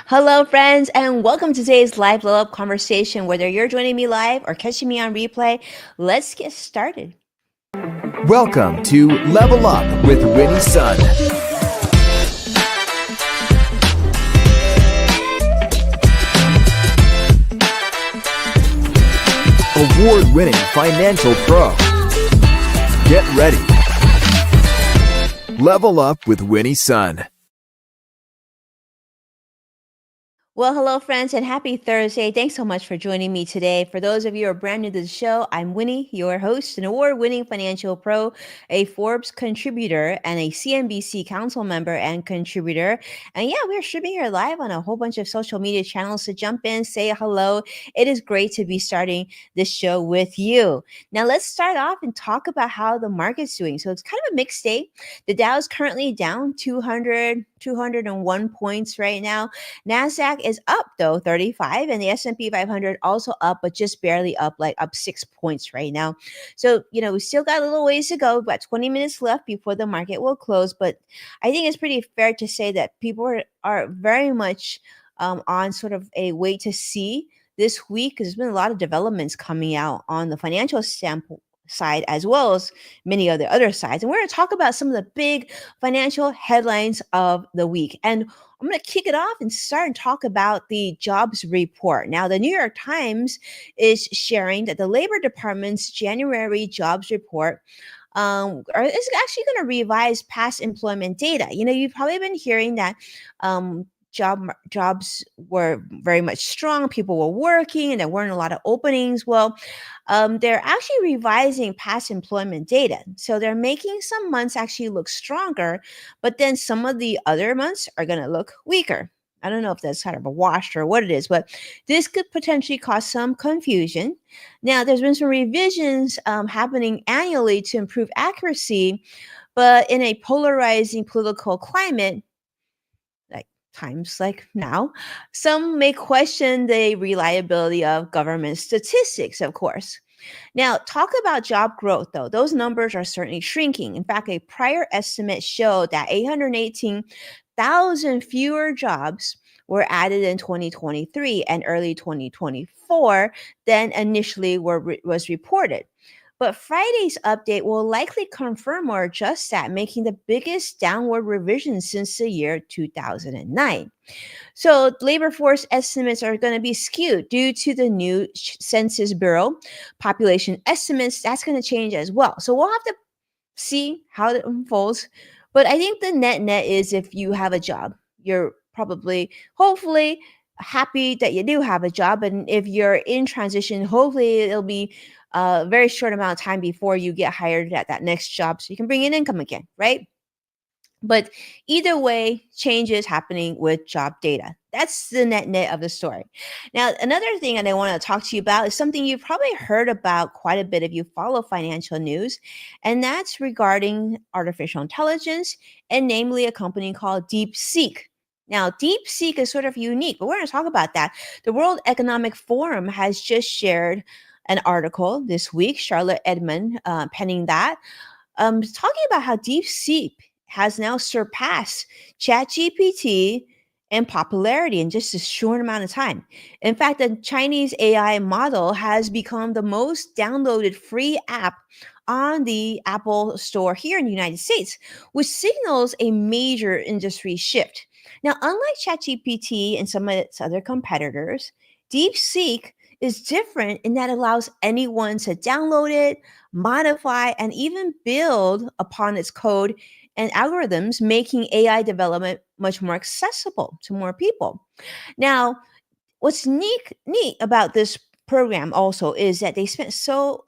Hello, friends, and welcome to today's live level up conversation. Whether you're joining me live or catching me on replay, let's get started. Welcome to Level Up with Winnie Sun. Award-winning financial pro. Get ready. Level Up with Winnie Sun. Well, hello, friends, and happy Thursday. Thanks so much for joining me today. For those of you who are brand new to the show, I'm Winnie, your host, an award winning financial pro, a Forbes contributor, and a CNBC council member and contributor. And yeah, we're streaming here live on a whole bunch of social media channels. So jump in, say hello. It is great to be starting this show with you. Now, let's start off and talk about how the market's doing. So it's kind of a mixed day. The Dow is currently down 201 points right now. NASDAQ is up though 35, and the S&P 500 also up, but just barely up, like up 6 points right now. So we still got a little ways to go, about 20 minutes left before the market will close. But I think it's pretty fair to say that people are very much on sort of a wait to see this week, because there's been a lot of developments coming out on the financial standpoint side as well as many of the other sides. And we're going to talk about some of the big financial headlines of the week. And I'm going to kick it off and start and talk about the jobs report. Now, the New York Times is sharing that the Labor Department's January jobs report is actually going to revise past employment data. You've probably been hearing that jobs were very much strong. People were working and there weren't a lot of openings. Well, they're actually revising past employment data. So they're making some months actually look stronger, but then some of the other months are going to look weaker. I don't know if that's kind of a wash or what it is, but this could potentially cause some confusion. Now, there's been some revisions happening annually to improve accuracy, but in a polarizing political climate, times like now, some may question the reliability of government statistics, of course. Now, talk about job growth, though. Those numbers are certainly shrinking. In fact, a prior estimate showed that 818,000 fewer jobs were added in 2023 and early 2024 than initially was reported. But Friday's update will likely confirm or adjust that, making the biggest downward revision since the year 2009. So labor force estimates are going to be skewed due to the new Census Bureau population estimates. That's going to change as well. So we'll have to see how it unfolds. But I think the net is, if you have a job, you're probably, hopefully, happy that you do have a job. And if you're in transition, hopefully it'll be a very short amount of time before you get hired at that next job so you can bring in income again, right? But either way, change is happening with job data. That's the net of the story. Now, another thing that I want to talk to you about is something you've probably heard about quite a bit if you follow financial news, and that's regarding artificial intelligence, and namely a company called Deepseek. Now, Deepseek is sort of unique, but we're going to talk about that. The World Economic Forum has just shared an article this week, Charlotte Edmond penning that, talking about how DeepSeek has now surpassed ChatGPT in popularity in just a short amount of time. In fact, the Chinese AI model has become the most downloaded free app on the Apple Store here in the United States, which signals a major industry shift. Now, unlike ChatGPT and some of its other competitors, DeepSeek is different in that it allows anyone to download it, modify, and even build upon its code and algorithms, making AI development much more accessible to more people. Now, what's neat about this program also is that they spent so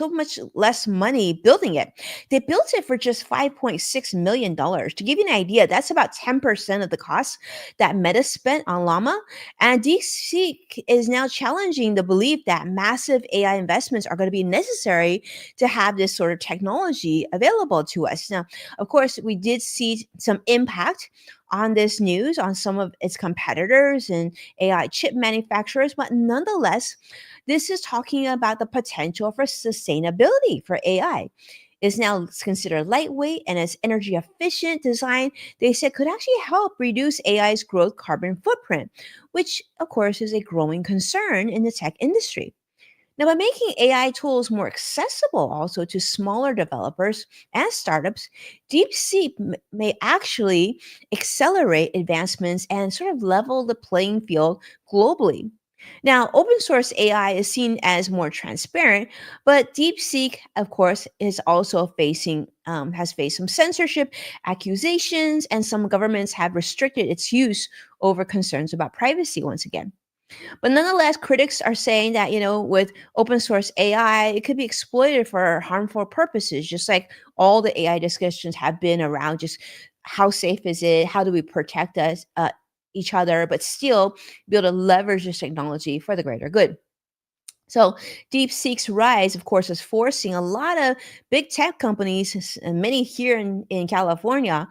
much less money building it. They built it for just $5.6 million. To give you an idea, that's about 10% of the cost that Meta spent on Llama. And DeepSeek is now challenging the belief that massive AI investments are going to be necessary to have this sort of technology available to us. Now, of course, we did see some impact on this news on some of its competitors and AI chip manufacturers, but nonetheless, this is talking about the potential for sustainability for AI. Is now considered lightweight and its energy efficient design, they said, could actually help reduce AI's growth carbon footprint, which, of course, is a growing concern in the tech industry. Now, by making AI tools more accessible also to smaller developers and startups, DeepSeek may actually accelerate advancements and sort of level the playing field globally. Now, open source AI is seen as more transparent, but DeepSeek, of course, is also has faced some censorship accusations, and some governments have restricted its use over concerns about privacy once again. But nonetheless, critics are saying that, with open source AI, it could be exploited for harmful purposes, just like all the AI discussions have been around just how safe is it? How do we protect each other, but still be able to leverage this technology for the greater good? So, DeepSeek's rise, of course, is forcing a lot of big tech companies, and many here in California,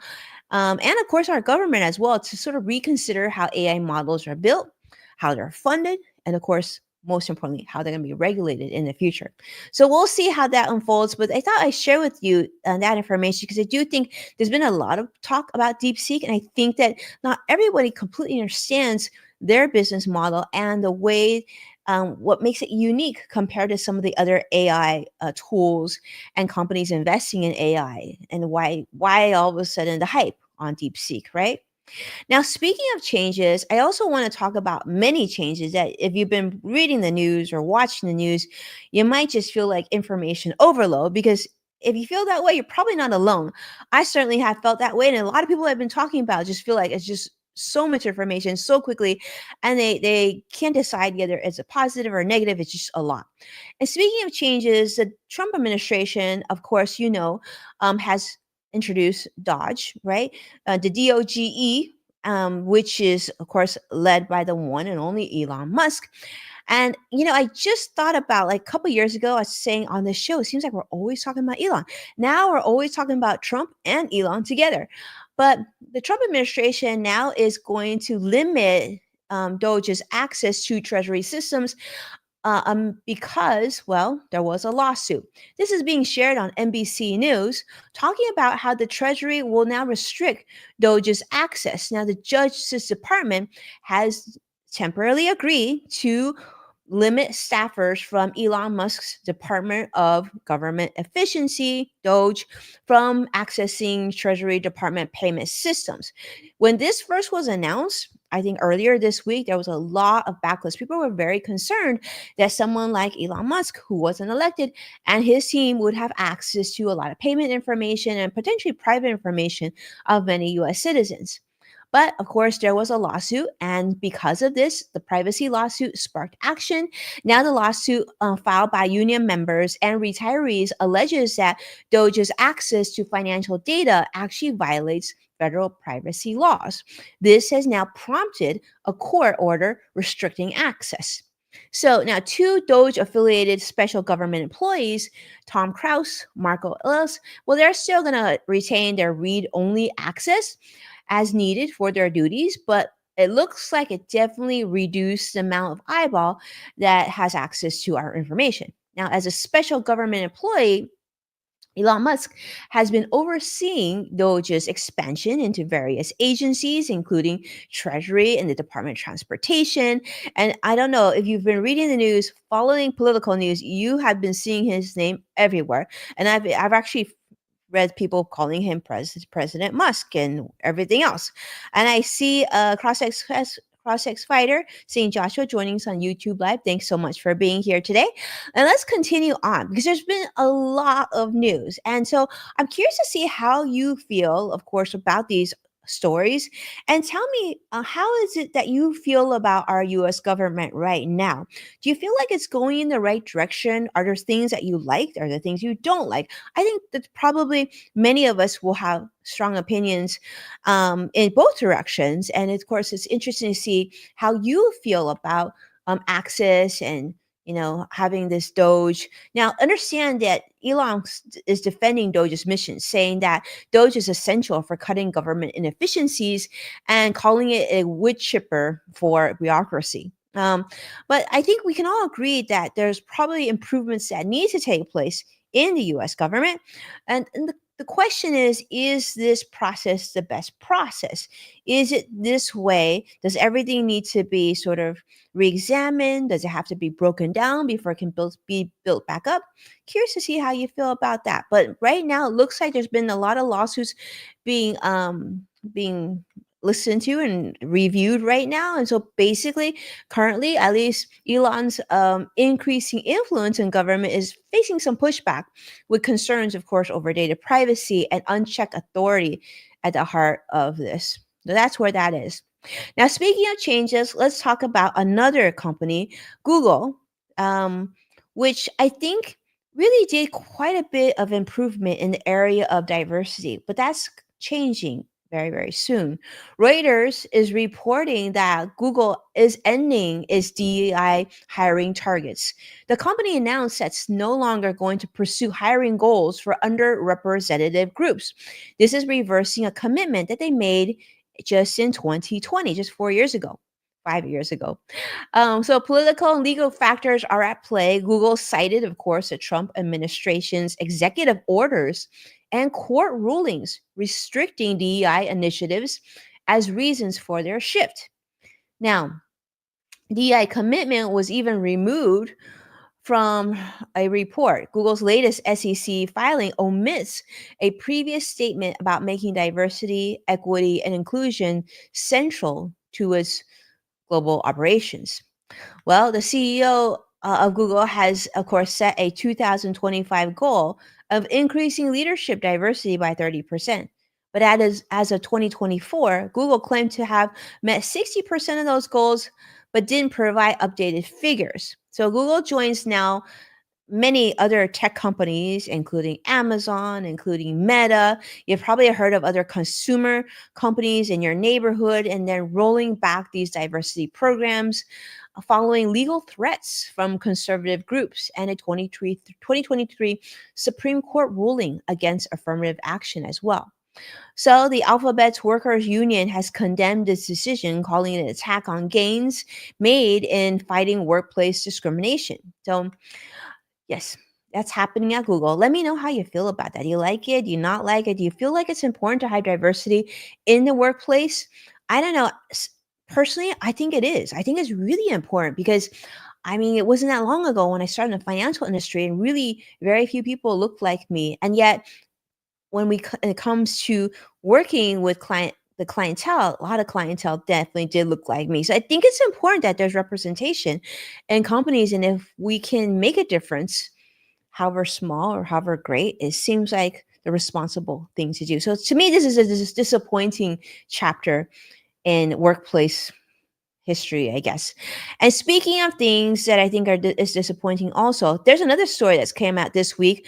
and of course our government as well, to sort of reconsider how AI models are built, how they're funded, and of course, most importantly, how they're going to be regulated in the future. So we'll see how that unfolds. But I thought I'd share with you that information because I do think there's been a lot of talk about DeepSeek, and I think that not everybody completely understands their business model and the way what makes it unique compared to some of the other AI tools and companies investing in AI, and why all of a sudden the hype on DeepSeek, right? Now, speaking of changes, I also want to talk about many changes that if you've been reading the news or watching the news, you might just feel like information overload because if you feel that way, you're probably not alone. I certainly have felt that way. And a lot of people I've been talking about just feel like it's just so much information so quickly and they can't decide whether it's a positive or a negative. It's just a lot. And speaking of changes, the Trump administration, of course, has introduced DOGE, right? The DOGE, which is, of course, led by the one and only Elon Musk. And, I just thought about like a couple years ago, I was saying on this show, it seems like we're always talking about Elon. Now we're always talking about Trump and Elon together. But the Trump administration now is going to limit DOGE's access to Treasury systems because, well, there was a lawsuit. This is being shared on NBC News, talking about how the Treasury will now restrict DOGE's access. Now, the Justice Department has temporarily agreed to limit staffers from Elon Musk's Department of Government Efficiency, DOGE, from accessing Treasury Department payment systems. When this first was announced, I think earlier this week, there was a lot of backlash. People were very concerned that someone like Elon Musk, who wasn't elected, and his team would have access to a lot of payment information and potentially private information of many US citizens. But of course, there was a lawsuit, and because of this, the privacy lawsuit sparked action. Now, the lawsuit filed by union members and retirees alleges that DOGE's access to financial data actually violates federal privacy laws. This has now prompted a court order restricting access. So now, two DOGE affiliated special government employees, Tom Kraus, Marco Ellis, well, they're still going to retain their read only access as needed for their duties, but it looks like it definitely reduced the amount of eyeball that has access to our information. Now, as a special government employee, Elon Musk has been overseeing DOGE's expansion into various agencies, including Treasury and the Department of Transportation. And I don't know if you've been reading the news, following political news, you have been seeing his name everywhere. And I've actually read people calling him President Musk and everything else. And I see CrossX Fighter, St. Joshua joining us on YouTube Live. Thanks so much for being here today. And let's continue on because there's been a lot of news. And so I'm curious to see how you feel, of course, about these stories. And tell me, how is it that you feel about our US government right now? Do you feel like it's going in the right direction? Are there things that you like? Are there things you don't like? I think that probably many of us will have strong opinions in both directions. And of course, it's interesting to see how you feel about access and having this Doge. Now, understand that Elon is defending Doge's mission, saying that Doge is essential for cutting government inefficiencies and calling it a wood chipper for bureaucracy. But I think we can all agree that there's probably improvements that need to take place in the US government. And the question is this process the best process? Is it this way? Does everything need to be sort of re-examined? Does it have to be broken down before it can be built back up? Curious to see how you feel about that. But right now, it looks like there's been a lot of lawsuits being listened to and reviewed right now. And so basically, currently, at least Elon's increasing influence in government is facing some pushback with concerns, of course, over data privacy and unchecked authority at the heart of this. So that's where that is. Now, speaking of changes, let's talk about another company, Google, um, which I think really did quite a bit of improvement in the area of diversity, but that's changing very, very soon. Reuters is reporting that Google is ending its DEI hiring targets. The company announced that it's no longer going to pursue hiring goals for underrepresented groups. This is reversing a commitment that they made just in 2020, just 4 years ago. 5 years ago. So political and legal factors are at play. Google cited, of course, the Trump administration's executive orders and court rulings restricting DEI initiatives as reasons for their shift. Now, DEI commitment was even removed from a report. Google's latest SEC filing omits a previous statement about making diversity, equity, and inclusion central to its global operations. Well, the CEO of Google has, of course, set a 2025 goal of increasing leadership diversity by 30%. But as of 2024, Google claimed to have met 60% of those goals, but didn't provide updated figures. So Google joins now many other tech companies, including Amazon, including Meta. You've probably heard of other consumer companies in your neighborhood, and then rolling back these diversity programs following legal threats from conservative groups and a 2023 Supreme Court ruling against affirmative action as well. So the Alphabet's Workers Union has condemned this decision, calling it an attack on gains made in fighting workplace discrimination. So yes, that's happening at Google. Let me know how you feel about that. Do you like it? Do you not like it? Do you feel like it's important to have diversity in the workplace? I don't know. Personally, I think it is. I think it's really important because I mean, it wasn't that long ago when I started in the financial industry and really very few people looked like me. And yet, when it comes to working with the clientele, a lot of clientele definitely did look like me. So I think it's important that there's representation in companies, and if we can make a difference, however small or however great, it seems like the responsible thing to do. So to me, this is a disappointing chapter in workplace history, I guess. And speaking of things that I think is disappointing, also, there's another story that's came out this week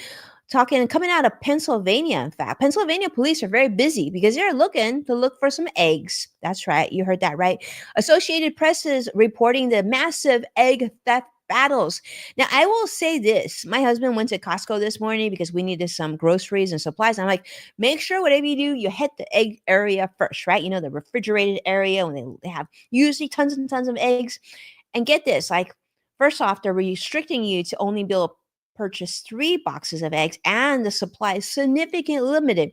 coming out of Pennsylvania. In fact, Pennsylvania police are very busy because they're looking to look for some eggs. That's right, you heard that right. Associated Press is reporting the massive egg theft battles. Now, I will say this: my husband went to Costco this morning because we needed some groceries and supplies. I'm like, make sure whatever you do, you hit the egg area first, right? You know, the refrigerated area when they have usually tons and tons of eggs. And get this, like, first off, they're restricting you to only be able to purchase 3 boxes of eggs, and the supply is significantly limited.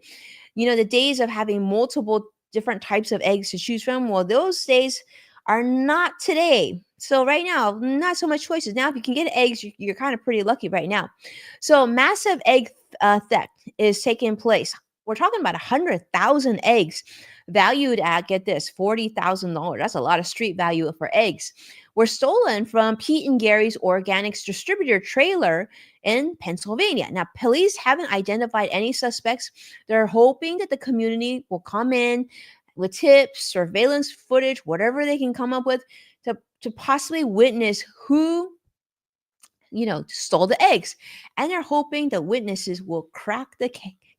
You know, the days of having multiple different types of eggs to choose from, well, those days are not today. So right now, not so much choices. Now, if you can get eggs, you're kind of pretty lucky right now. So massive egg theft is taking place. We're talking about 100,000 eggs valued at, get this, $40,000. That's a lot of street value for eggs. Were stolen from Pete and Gary's Organics distributor trailer in Pennsylvania. Now, police haven't identified any suspects. They're hoping that the community will come in with tips, surveillance footage, whatever they can come up with to possibly witness who stole the eggs. And they're hoping the witnesses will crack the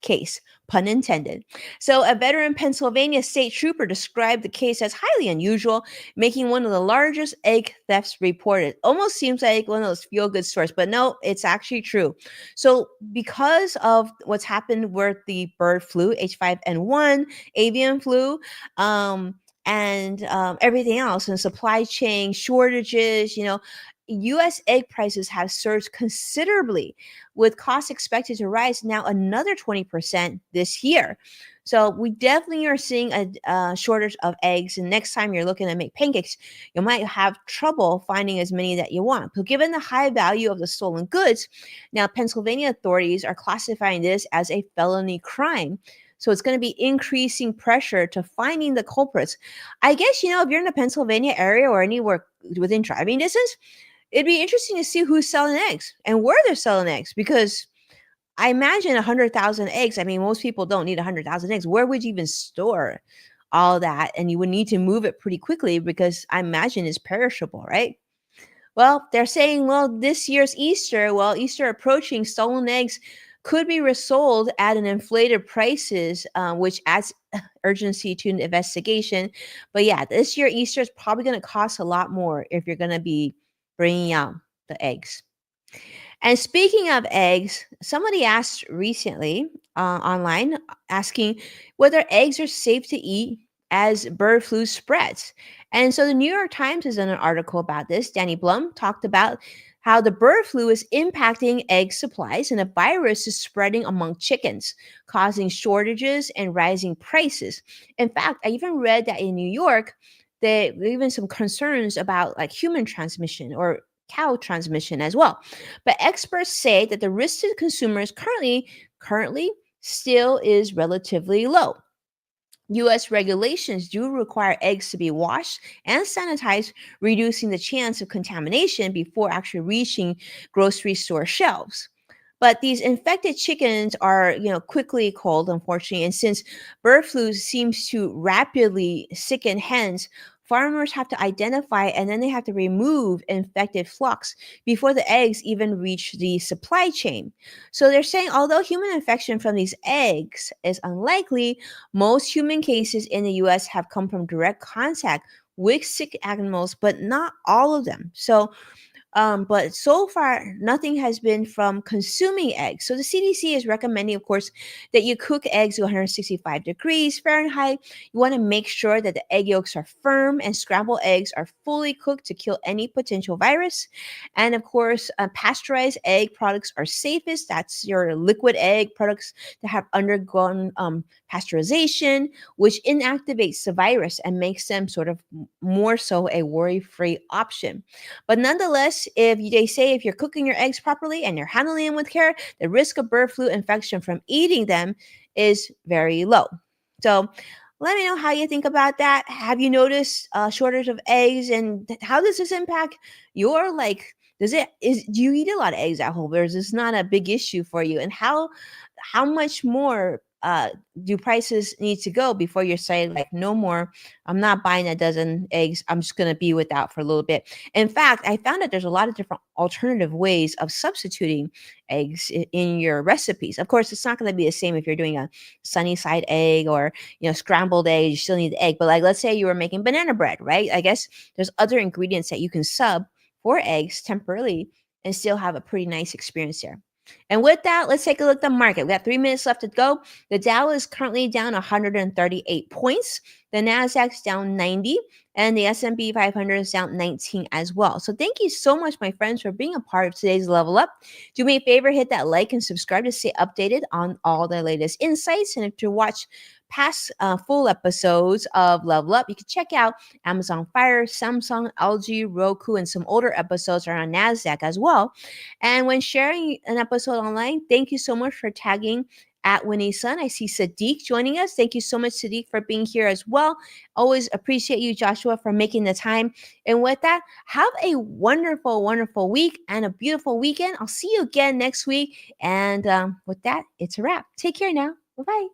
case, pun intended. So a veteran Pennsylvania state trooper described the case as highly unusual, making one of the largest egg thefts reported. Almost seems like one of those feel-good stories, but no, it's actually true. So because of what's happened with the bird flu, H5N1, avian flu, and everything else, and supply chain shortages, US egg prices have surged considerably, with costs expected to rise now another 20% this year. So we definitely are seeing a shortage of eggs. And next time you're looking to make pancakes, you might have trouble finding as many that you want. But given the high value of the stolen goods, now Pennsylvania authorities are classifying this as a felony crime. So it's going to be increasing pressure to finding the culprits. I guess, if you're in the Pennsylvania area or anywhere within driving distance, it'd be interesting to see who's selling eggs and where they're selling eggs, because I imagine 100,000 eggs. I mean, most people don't need 100,000 eggs. Where would you even store all that? And you would need to move it pretty quickly because I imagine it's perishable, right? Well, they're saying, this year's Easter, Easter approaching, stolen eggs could be resold at an inflated prices, which adds urgency to an investigation. But yeah, this year Easter is probably going to cost a lot more if you're going to be bringing out the eggs. And speaking of eggs, somebody asked recently online asking whether eggs are safe to eat as bird flu spreads. And so the New York Times has done an article about this. Danny Blum talked about how the bird flu is impacting egg supplies and the virus is spreading among chickens, causing shortages and rising prices. In fact, I even read that in New York, there were even some concerns about like human transmission or cow transmission as well. But experts say that the risk to consumers currently still is relatively low. US regulations do require eggs to be washed and sanitized, reducing the chance of contamination before actually reaching grocery store shelves. But these infected chickens are, quickly culled, unfortunately. And since bird flu seems to rapidly sicken hens, farmers have to identify and then they have to remove infected flocks before the eggs even reach the supply chain. So they're saying although human infection from these eggs is unlikely, most human cases in the US have come from direct contact with sick animals, but not all of them. But so far, nothing has been from consuming eggs. So the CDC is recommending, of course, that you cook eggs to 165 degrees Fahrenheit. You want to make sure that the egg yolks are firm and scrambled eggs are fully cooked to kill any potential virus. And of course, pasteurized egg products are safest. That's your liquid egg products that have undergone pasteurization, which inactivates the virus and makes them sort of more so a worry-free option. But nonetheless, they say if you're cooking your eggs properly and you're handling them with care, the risk of bird flu infection from eating them is very low. So let me know how you think about that. Have you noticed a shortage of eggs, and how does this impact your do you eat a lot of eggs at home, or is this not a big issue for you? And how much more do prices need to go before you're saying like no more, I'm not buying a dozen eggs, I'm just going to be without for a little bit? In fact, I found that there's a lot of different alternative ways of substituting eggs in your recipes. Of course, it's not going to be the same if you're doing a sunny side egg or scrambled egg. You still need the egg, but like let's say you were making banana bread, right? I guess there's other ingredients that you can sub for eggs temporarily and still have a pretty nice experience there. And with that, let's take a look at the market. We got 3 minutes left to go. The Dow is currently down 138 points. The Nasdaq's down 90, and the S&P 500 is down 19 as well. So thank you so much, my friends, for being a part of today's Level Up. Do me a favor, hit that like and subscribe to stay updated on all the latest insights. And to watch past full episodes of Level Up, you can check out Amazon Fire, Samsung, LG, Roku, and some older episodes are on NASDAQ as well. And when sharing an episode online, thank you so much for tagging at Winnie Sun. I see Sadiq joining us. Thank you so much, Sadiq, for being here as well. Always appreciate you, Joshua, for making the time. And with that, have a wonderful, wonderful week and a beautiful weekend. I'll see you again next week. And with that, it's a wrap. Take care now. Bye-bye.